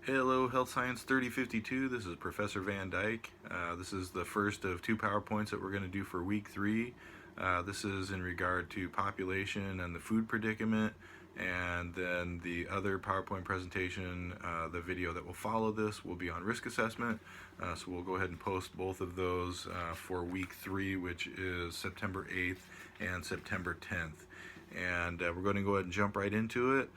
Hello, Health Science 3052. This is Professor Van Dyke. This is the first of two PowerPoints that we're going to do for week 3. This is in regard to population and the food predicament. And then the other PowerPoint presentation, the video that will follow this, will be on risk assessment. So we'll go ahead and post both of those for week 3, which is September 8th and September 10th. And we're going to go ahead and jump right into it.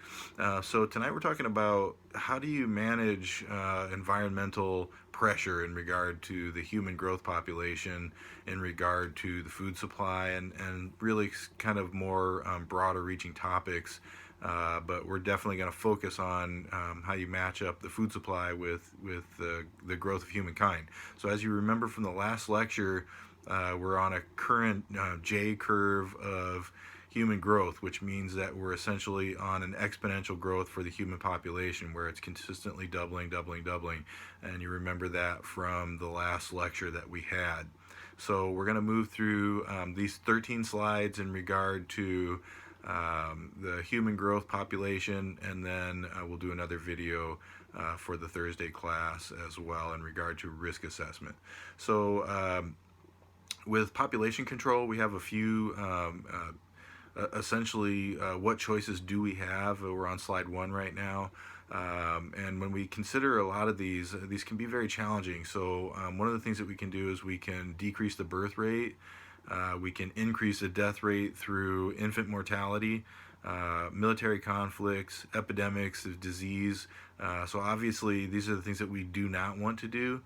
So tonight we're talking about how do you manage environmental pressure in regard to the human growth population, in regard to the food supply, and really kind of more broader reaching topics. But we're definitely going to focus on how you match up the food supply with the growth of humankind. So as you remember from the last lecture, we're on a current J curve of human growth, which means that we're essentially on an exponential growth for the human population where it's consistently doubling. And you remember that from the last lecture that we had. So we're going to move through these 13 slides in regard to the human growth population, and then we'll do another video for the Thursday class as well in regard to risk assessment. So with population control, we have a few essentially what choices do we have. We're on slide 1 right now. And when we consider a lot of these can be very challenging. So one of the things that we can do is we can decrease the birth rate. We can increase the death rate through infant mortality, military conflicts, epidemics of disease. So obviously these are the things that we do not want to do.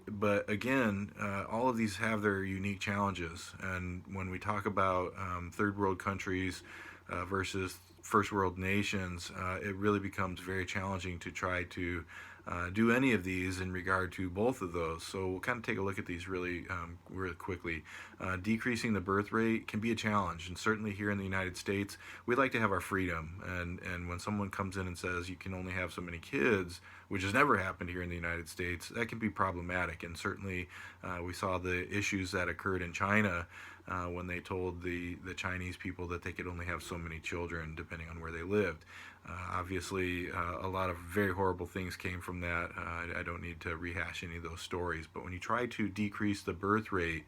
But again, all of these have their unique challenges. And when we talk about third world countries versus first world nations, it really becomes very challenging to try to do any of these in regard to both of those. So we'll kind of take a look at these really quickly. Decreasing the birth rate can be a challenge, and certainly here in the United States, we'd like to have our freedom. And when someone comes in and says you can only have so many kids, which has never happened here in the United States, that can be problematic. And certainly we saw the issues that occurred in China when they told the Chinese people that they could only have so many children depending on where they lived. Obviously, a lot of very horrible things came from that. I don't need to rehash any of those stories, but when you try to decrease the birth rate,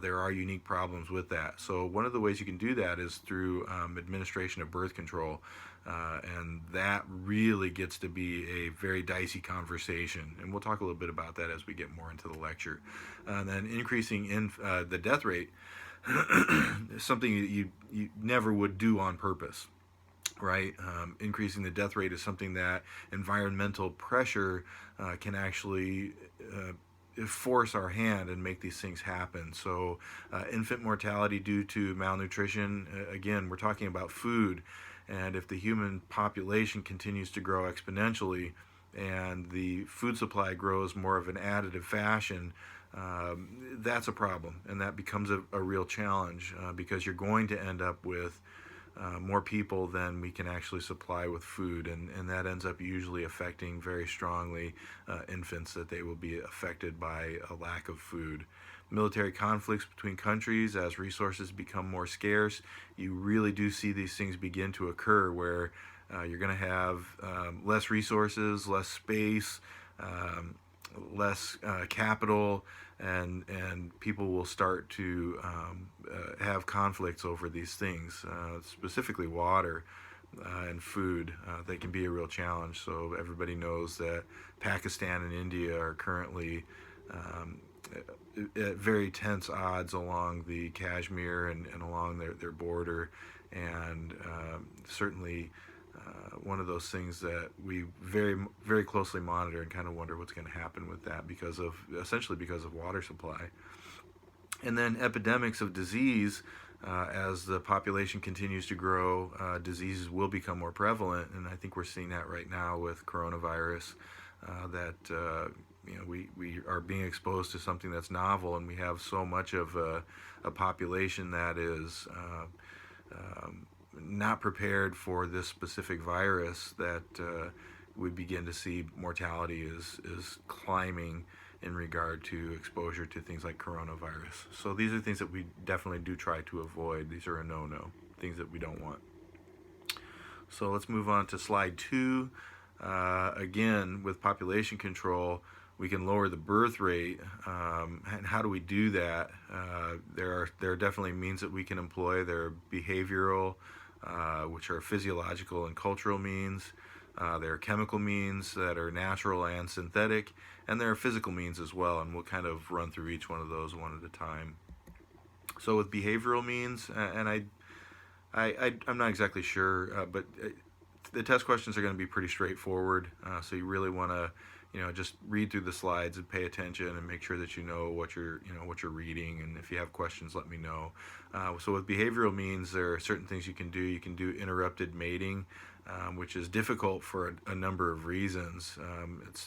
there are unique problems with that. So one of the ways you can do that is through administration of birth control. And that really gets to be a very dicey conversation, and we'll talk a little bit about that as we get more into the lecture. And then increasing in the death rate is something that you never would do on purpose, right? Increasing the death rate is something that environmental pressure can actually force our hand and make these things happen. So infant mortality due to malnutrition, again, we're talking about food. And if the human population continues to grow exponentially and the food supply grows more of an additive fashion, that's a problem. And that becomes a real challenge because you're going to end up with more people than we can actually supply with food. And that ends up usually affecting very strongly infants, that they will be affected by a lack of food. Military conflicts between countries, as resources become more scarce, you really do see these things begin to occur where you're going to have less resources, less space, less capital, and people will start to have conflicts over these things, specifically water and food. They can be a real challenge. So everybody knows that Pakistan and India are currently at very tense odds along the Kashmir and along their border, and certainly one of those things that we very closely monitor and kind of wonder what's going to happen with that essentially because of water supply. And then epidemics of disease, as the population continues to grow, diseases will become more prevalent, and I think we're seeing that right now with coronavirus, that we are being exposed to something that's novel, and we have so much of a population that is not prepared for this specific virus, that we begin to see mortality is climbing in regard to exposure to things like coronavirus. So these are things that we definitely do try to avoid. These are a no-no, things that we don't want. So let's move on to slide 2. Again, with population control, we can lower the birth rate. And how do we do that? There are definitely means that we can employ. There are behavioral, which are physiological and cultural means. There are chemical means that are natural and synthetic, and there are physical means as well. And we'll kind of run through each one of those one at a time. So with behavioral means, and I'm not exactly sure, but the test questions are going to be pretty straightforward. So you really want to, just read through the slides and pay attention and make sure that you know what you're reading. And if you have questions, let me know. So with behavioral means, there are certain things you can do. You can do interrupted mating, which is difficult for a number of reasons.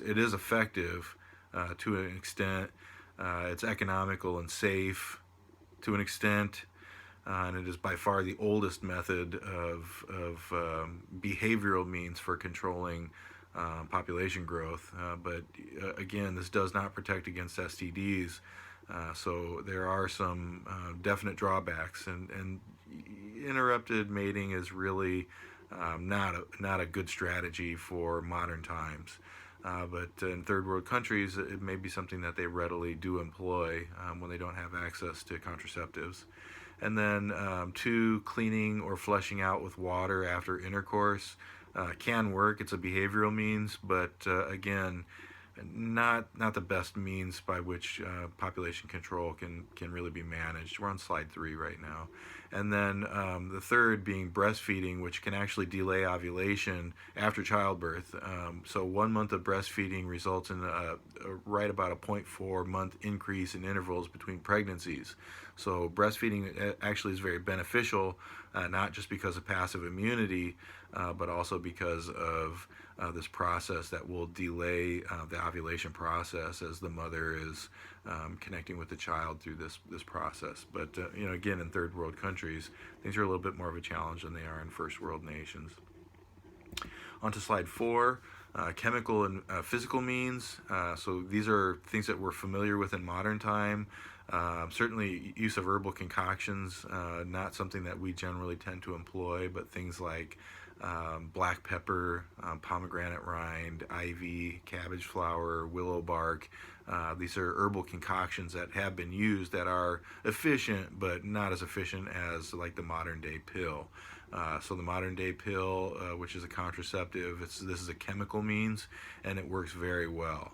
It is effective to an extent. It's economical and safe to an extent. And it is by far the oldest method of behavioral means for controlling population growth. But again, this does not protect against STDs. So there are some definite drawbacks, and interrupted mating is really not a good strategy for modern times. But in third world countries, it may be something that they readily do employ when they don't have access to contraceptives. And then two, cleaning or flushing out with water after intercourse can work. It's a behavioral means, but again, not the best means by which population control can really be managed. We're on slide 3 right now. And then the third being breastfeeding, which can actually delay ovulation after childbirth. So 1 month of breastfeeding results in right about a 0.4 month increase in intervals between pregnancies. So breastfeeding actually is very beneficial, not just because of passive immunity, but also because of this process that will delay the ovulation process as the mother is connecting with the child through this process. But again, in third world countries, things are a little bit more of a challenge than they are in first world nations. On to slide 4. Chemical and physical means. So these are things that we're familiar with in modern time. Certainly use of herbal concoctions, not something that we generally tend to employ, but things like black pepper, pomegranate rind, ivy, cabbage flower, willow bark. These are herbal concoctions that have been used that are efficient, but not as efficient as like the modern day pill. So the modern day pill, which is a contraceptive, this is a chemical means, and it works very well.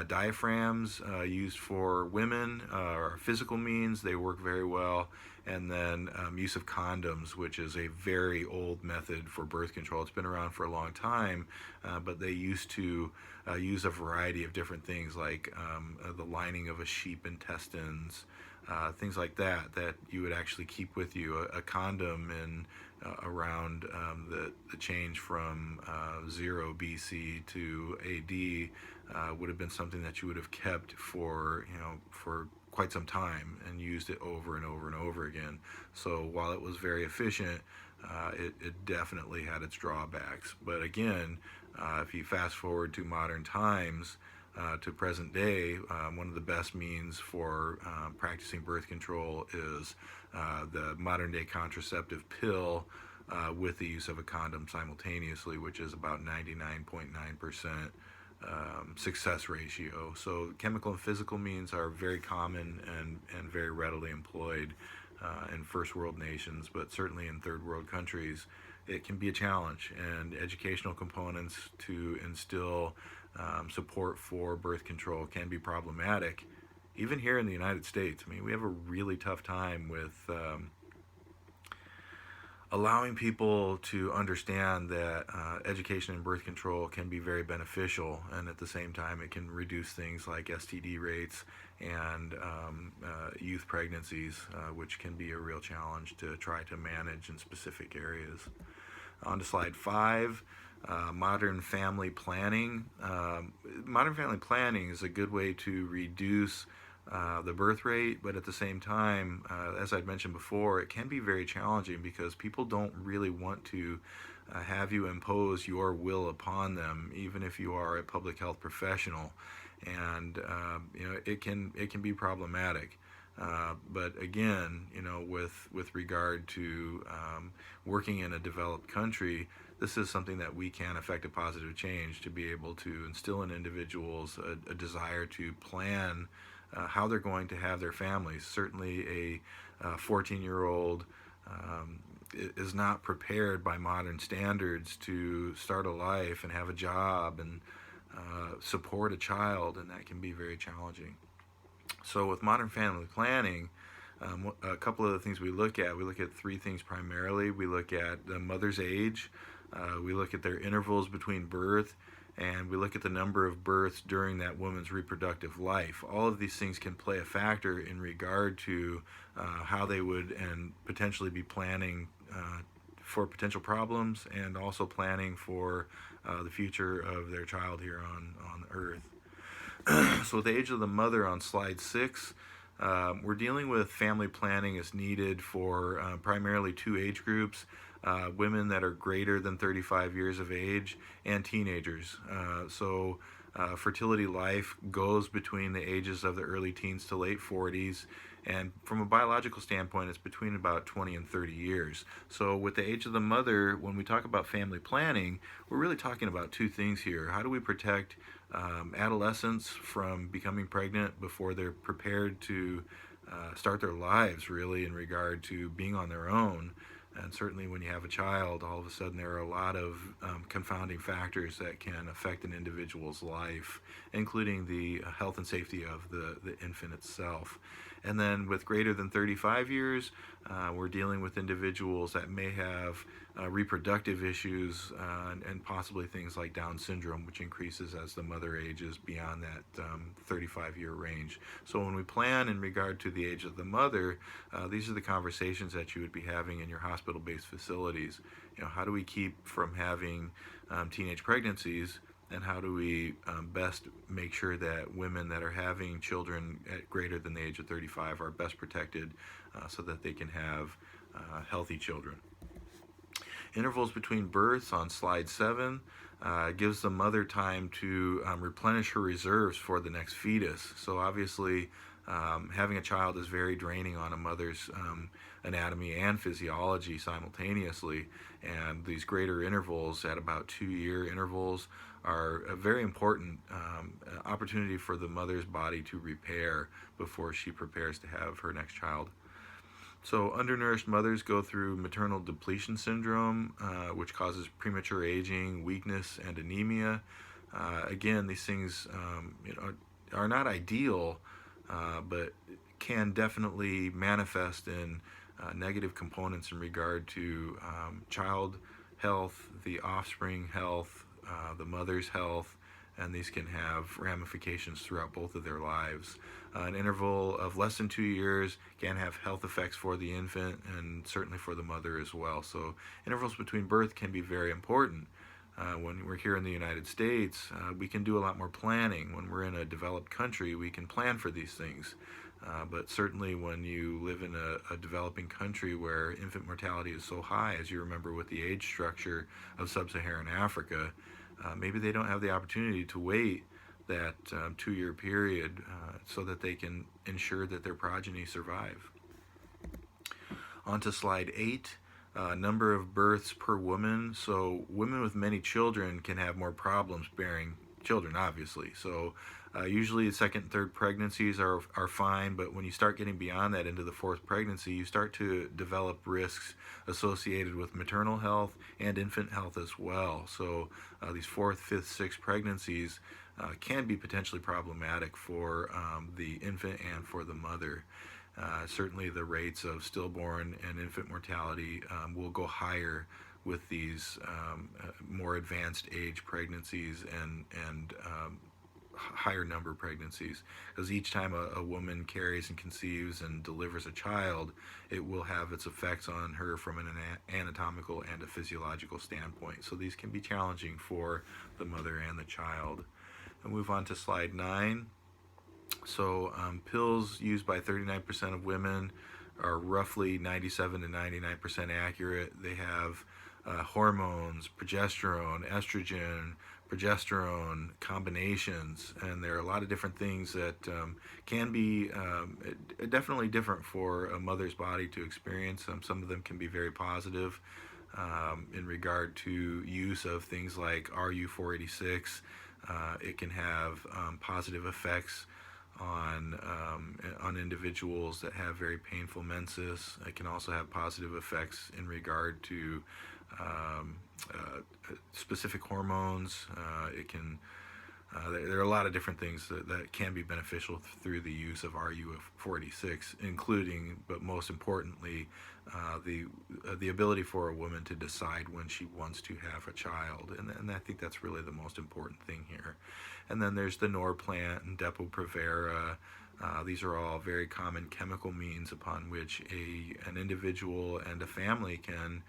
Diaphragms used for women are physical means. They work very well. And then use of condoms, which is a very old method for birth control. It's been around for a long time, but they used to use a variety of different things like the lining of a sheep intestines, things like that you would actually keep with you. A condom in around the change from 0 BC to AD would have been something that you would have kept for quite some time and used it over and over and over again. So while it was very efficient, it definitely had its drawbacks. But again, if you fast forward to modern times, to present day, one of the best means for practicing birth control is the modern day contraceptive pill with the use of a condom simultaneously, which is about 99.9% success ratio. So chemical and physical means are very common and very readily employed in first world nations, but certainly in third world countries it can be a challenge, and educational components to instill support for birth control can be problematic. Even here in the United States, I mean, we have a really tough time with allowing people to understand that education in birth control can be very beneficial, and at the same time it can reduce things like STD rates and youth pregnancies, which can be a real challenge to try to manage in specific areas. On to slide 5. Modern family planning. Modern family planning is a good way to reduce the birth rate, but at the same time, as I'd mentioned before, it can be very challenging because people don't really want to have you impose your will upon them, even if you are a public health professional, and it can be problematic. But again, with regard to working in a developed country, this is something that we can affect a positive change to be able to instill in individuals a desire to plan how they're going to have their families. Certainly a 14-year-old is not prepared by modern standards to start a life and have a job and support a child, and that can be very challenging. So with modern family planning, a couple of the things we look at three things primarily. We look at the mother's age, we look at their intervals between birth, and we look at the number of births during that woman's reproductive life. All of these things can play a factor in regard to how they would and potentially be planning for potential problems, and also planning for the future of their child here on Earth. So with the age of the mother on slide 6, we're dealing with family planning as needed for primarily two age groups, women that are greater than 35 years of age and teenagers. Fertility life goes between the ages of the early teens to late 40s, and from a biological standpoint, it's between about 20 and 30 years. So with the age of the mother, when we talk about family planning, we're really talking about two things here. How do we protect adolescents from becoming pregnant before they're prepared to start their lives, really, in regard to being on their own? And certainly when you have a child, all of a sudden there are a lot of confounding factors that can affect an individual's life, including the health and safety of the infant itself. And then with greater than 35 years, we're dealing with individuals that may have reproductive issues and possibly things like Down syndrome, which increases as the mother ages beyond that 35-year range. So when we plan in regard to the age of the mother, these are the conversations that you would be having in your hospital-based facilities. How do we keep from having teenage pregnancies? And how do we best make sure that women that are having children at greater than the age of 35 are best protected so that they can have healthy children? Intervals between births on slide 7 gives the mother time to replenish her reserves for the next fetus. So obviously having a child is very draining on a mother's anatomy and physiology simultaneously, and these greater intervals at about 2-year intervals are a very important opportunity for the mother's body to repair before she prepares to have her next child. So undernourished mothers go through maternal depletion syndrome, which causes premature aging, weakness, and anemia. Again, these things are not ideal, but can definitely manifest in negative components in regard to child health, the offspring health, the mother's health, and these can have ramifications throughout both of their lives. An interval of less than 2 years can have health effects for the infant and certainly for the mother as well. So intervals between birth can be very important. When we're here in the United States, we can do a lot more planning. When we're in a developed country, we can plan for these things. But certainly when you live in a developing country where infant mortality is so high, as you remember with the age structure of sub-Saharan Africa, maybe they don't have the opportunity to wait that 2-year period so that they can ensure that their progeny survive. On to slide 8. Number of births per woman. So women with many children can have more problems bearing children, obviously. So usually the second and third pregnancies are fine, but when you start getting beyond that into the fourth pregnancy, you start to develop risks associated with maternal health and infant health as well. So these fourth, fifth, sixth pregnancies can be potentially problematic for the infant and for the mother. Certainly the rates of stillborn and infant mortality will go higher with these more advanced age pregnancies and higher number pregnancies, because each time a woman carries and conceives and delivers a child, it will have its effects on her from an anatomical and a physiological standpoint. So these can be challenging for the mother and the child. I'll move on to slide 9. So pills used by 39% of women are roughly 97 to 99% accurate. They have hormones, progesterone, estrogen, progesterone combinations, and there are a lot of different things that can be definitely different for a mother's body to experience. Some of them can be very positive, in regard to use of things like RU486. It can have positive effects on individuals that have very painful menses. It can also have positive effects in regard to specific hormones. It can there are a lot of different things that can be beneficial through the use of RU486, including, but most importantly, the ability for a woman to decide when she wants to have a child, and I think that's really the most important thing here. And then there's the Norplant and Depo-Provera. These are all very common chemical means upon which an individual and a family can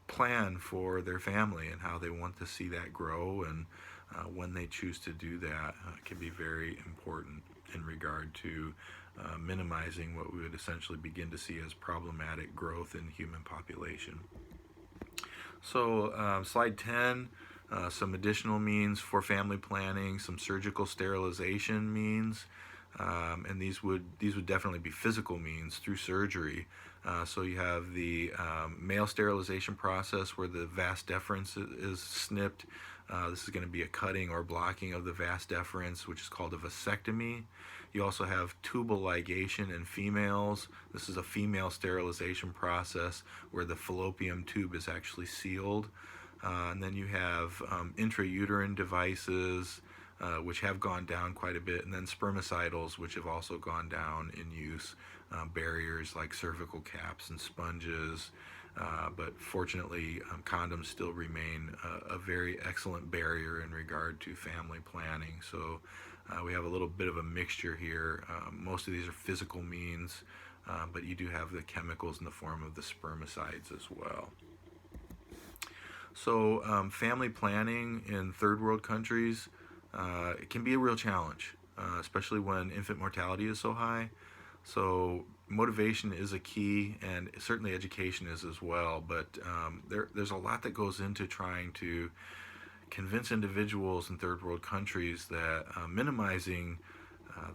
plan for their family and how they want to see that grow, and when they choose to do that can be very important in regard to minimizing what we would essentially begin to see as problematic growth in the human population. So slide 10, some additional means for family planning, some surgical sterilization means, and these would definitely be physical means through surgery. So you have the male sterilization process where the vas deferens is snipped. This is going to be a cutting or blocking of the vas deferens, which is called a vasectomy. You also have tubal ligation in females. This is a female sterilization process where the fallopian tube is actually sealed. And then you have intrauterine devices, which have gone down quite a bit, and then spermicidals, which have also gone down in use. Barriers like cervical caps and sponges. But fortunately, condoms still remain a very excellent barrier in regard to family planning. So we have a little bit of a mixture here. Most of these are physical means, but you do have the chemicals in the form of the spermicides as well. So family planning in third world countries, it can be a real challenge, especially when infant mortality is so high. So motivation is a key, and certainly education is as well, but there's a lot that goes into trying to convince individuals in third world countries that minimizing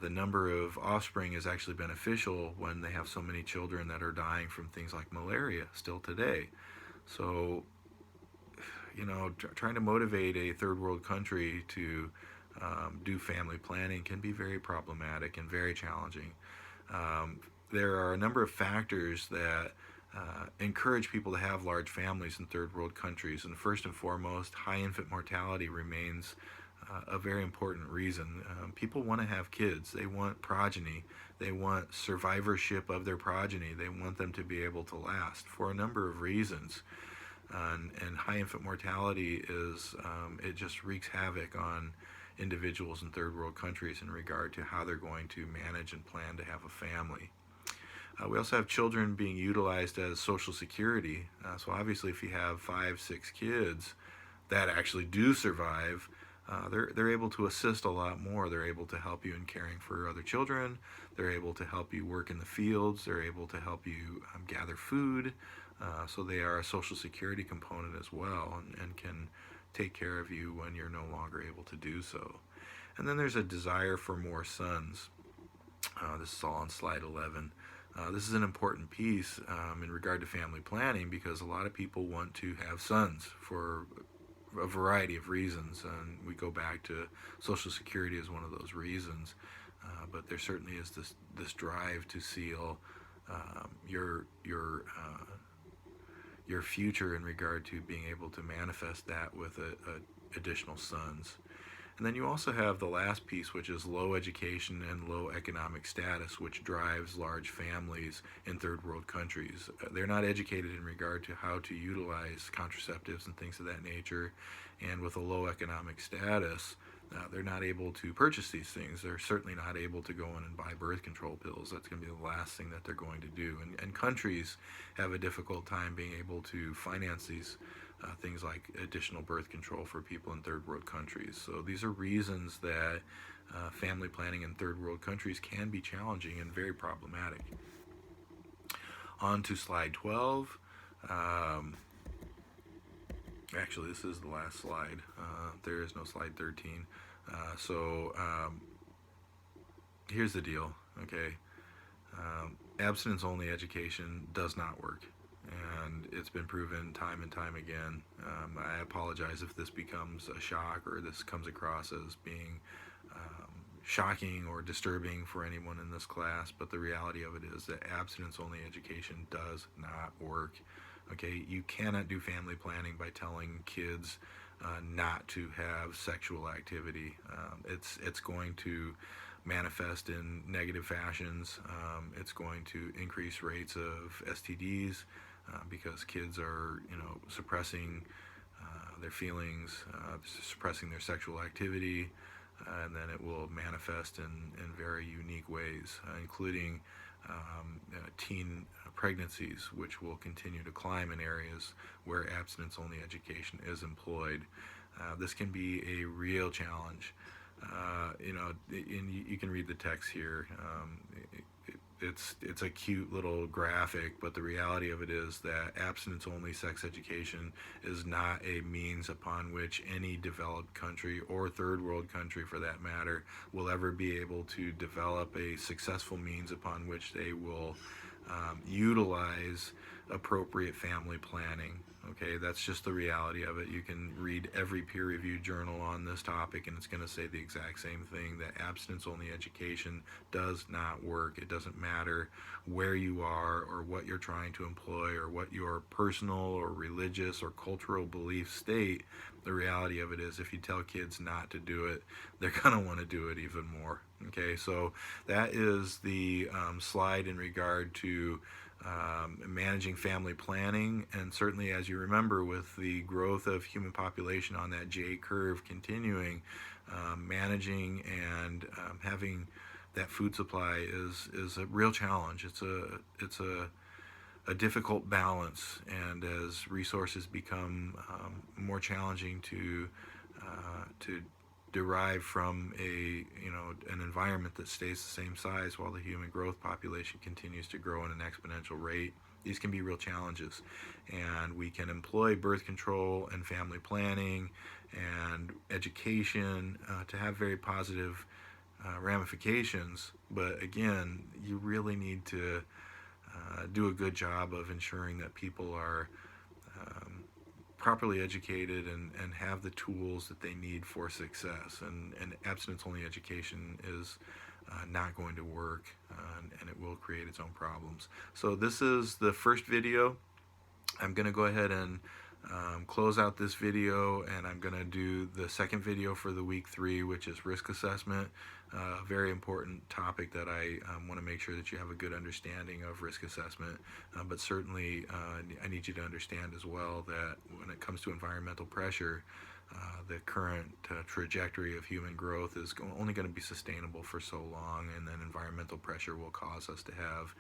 the number of offspring is actually beneficial when they have so many children that are dying from things like malaria still today. So, trying to motivate a third world country to do family planning can be very problematic and very challenging. There are a number of factors that encourage people to have large families in third world countries, and first and foremost, high infant mortality remains a very important reason. People want to have kids. They want progeny. They want survivorship of their progeny. They want them to be able to last for a number of reasons. And high infant mortality it just wreaks havoc on individuals in third world countries in regard to how they're going to manage and plan to have a family. We also have children being utilized as social security. So obviously if you have 5, 6 kids that actually do survive, they're able to assist a lot more. They're able to help you in caring for other children. They're able to help you work in the fields. They're able to help you gather food. So they are a social security component as well, and can take care of you when you're no longer able to do so. And then there's a desire for more sons. This is all on slide 11. This is an important piece in regard to family planning, because a lot of people want to have sons for a variety of reasons, and we go back to Social Security as one of those reasons. But there certainly is this drive to seal your future in regard to being able to manifest that with additional sons. And then you also have the last piece, which is low education and low economic status, which drives large families in third world countries. They're not educated in regard to how to utilize contraceptives and things of that nature, and with a low economic status, they're not able to purchase these things. They're certainly not able to go in and buy birth control pills. That's going to be the last thing that they're going to do. And countries have a difficult time being able to finance these things like additional birth control for people in third world countries. So these are reasons that family planning in third world countries can be challenging and very problematic. On to slide 12. Actually, this is the last slide. There is no slide 13. Here's the deal, okay? Abstinence-only education does not work. and it's been proven time and time again. I apologize if this becomes a shock or this comes across as being shocking or disturbing for anyone in this class, but the reality of it is that abstinence-only education does not work. Okay, you cannot do family planning by telling kids not to have sexual activity. It's going to manifest in negative fashions. It's going to increase rates of STDs because kids are, suppressing their feelings, suppressing their sexual activity, and then it will manifest in very unique ways, including teen pregnancies, which will continue to climb in areas where abstinence-only education is employed. This can be a real challenge. You can read the text here. It's a cute little graphic, but the reality of it is that abstinence-only sex education is not a means upon which any developed country, or third world country for that matter, will ever be able to develop a successful means upon which they will utilize appropriate family planning. Okay, that's just the reality of it. You can read every peer-reviewed journal on this topic, and it's going to say the exact same thing, that abstinence-only education does not work. It doesn't matter where you are or what you're trying to employ or what your personal or religious or cultural beliefs state. The reality of it is, if you tell kids not to do it, they're going to want to do it even more. Okay, so that is the slide in regard to managing family planning, and certainly, as you remember, with the growth of human population on that J curve continuing, managing and having that food supply is a real challenge. It's a difficult balance, and as resources become more challenging to derive from an environment that stays the same size while the human growth population continues to grow at an exponential rate, these can be real challenges. And we can employ birth control and family planning and education to have very positive ramifications, but again, you really need to do a good job of ensuring that people are properly educated and have the tools that they need for success. And abstinence-only education is not going to work, and it will create its own problems. So this is the first video. I'm going to go ahead and close out this video, and I'm going to do the second video for the week 3, which is risk assessment. A very important topic that I want to make sure that you have a good understanding of risk assessment, but certainly I need you to understand as well that when it comes to environmental pressure, the current trajectory of human growth is only going to be sustainable for so long, and then environmental pressure will cause us to have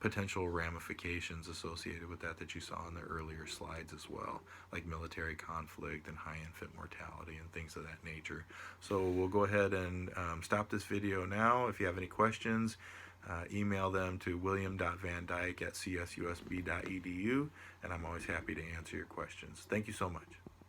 potential ramifications associated with that you saw in the earlier slides as well, like military conflict and high infant mortality and things of that nature. So we'll go ahead and stop this video now. If you have any questions, email them to william.vandyke@csusb.edu, and I'm always happy to answer your questions. Thank you so much.